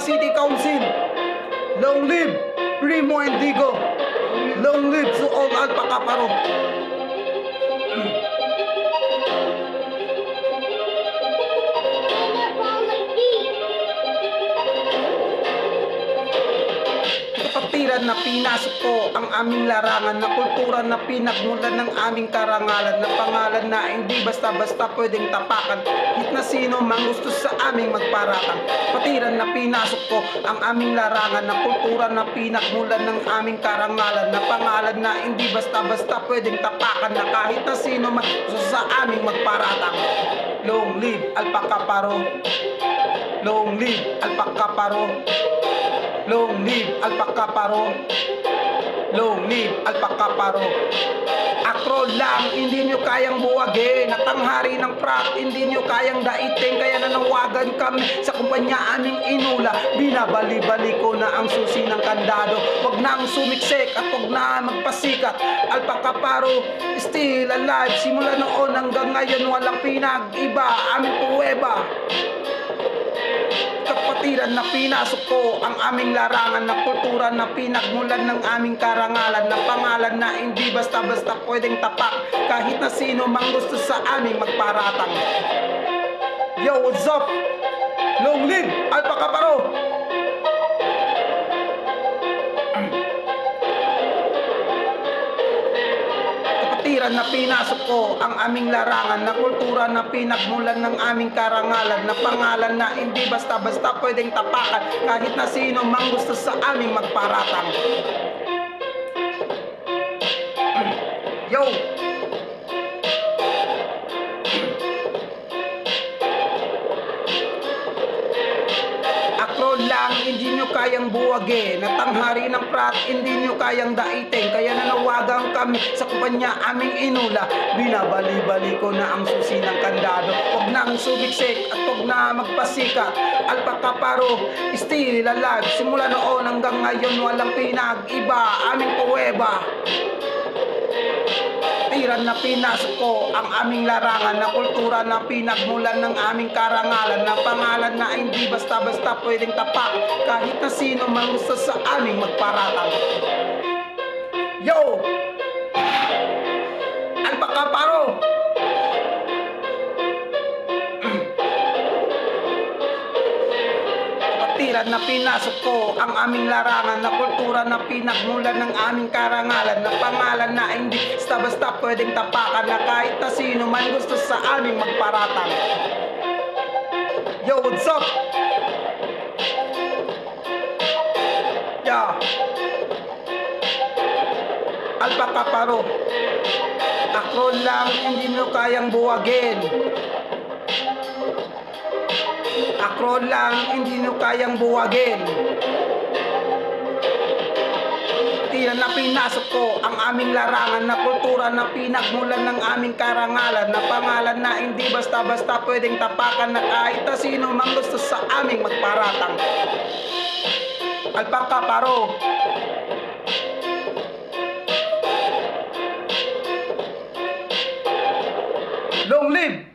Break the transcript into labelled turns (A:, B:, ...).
A: City Council. Long live Primo Endigo. Long live to all Alpaca Paro. Kapatiran na pinasok ko ang aming larangan, na kultura na pinagmulan ng aming karangalan, na pangalan na hindi basta-basta pwedeng tapakan, hit na sino mang gusto sa aming magparatang. Kapatiran na pinasok ko ang aming larangan, na kultura na pinagmulan ng aming karangalan, na pangalan na hindi basta-basta pwedeng tapakan, na kahit na sino mang gusto sa aming magparatang. Long live Alpaca Paro. Long live Alpaca Paro. Long live Alpaca Paro. Long live Alpaca Paro. Akro lang, hindi nyo kayang buwagin. Natanghari ng prak, hindi nyo kayang daitin. Kaya nanawagan kami sa kumpanya aming inula. Binabali-bali ko na ang susi ng kandado. Huwag nang sumiksik at huwag na magpasikat. Alpaca Paro, still alive. Simula noon hanggang ngayon walang pinag-iba. Aming puweba. Kapatiran na pinasok ko ang aming larangan, na kultura na pinagmulan ng aming karangalan, na pangalan na hindi basta-basta pwedeng tapak, kahit na sino mang gusto sa aming magparatang. Yo, what's up? Long live Alpaca Paro. Kapatiran na pinasok ko ang aming larangan, na kultura na pinagmulan ng aming karangalan, na pangalan na hindi basta-basta pwedeng tapakan, kahit na sino mang gusto sa aming magparatang. Yo! Akro lang, hindi nyo kayang buwagin. Natanghari ng prat, hindi nyo kayang daitin. Kaya nanawagan kami sa kumpanya aming inula. Binabali-bali ko na ang susi ng kandado. Huwag nang sumiksik at huwag na magpasikat. Alpaca Paro, still alive. Simula noon hanggang ngayon walang pinag-iba. Aming puweba. Kapatiran na pinasok ko ang aming larangan, na kultura na pinagmulan ng aming karangalan, na pangalan na hindi basta-basta pwedeng tapak, kahit na sino mang gusto sa aming magparatang. Yo! Alpaca Paro! Kapatiran na pinasok ko ang aming larangan, na kultura na pinagmulan ng aming karangalan, na pangalan na hindi basta-basta pwedeng tapakan, na kahit na sino man gusto sa aming magparatang. Yo, what's up? Yeah. Alpaca Paro. Akro lang, hindi nyo kayang buwagin. Akro lang, hindi nyo kayang buwagin. Kapatiran na pinasok ko ang aming larangan, na kultura na pinagmulan ng aming karangalan, na pangalan na hindi basta-basta pwedeng tapakan, na kahit na sino mang gusto sa aming magparatang. Alpaca Paro. Long live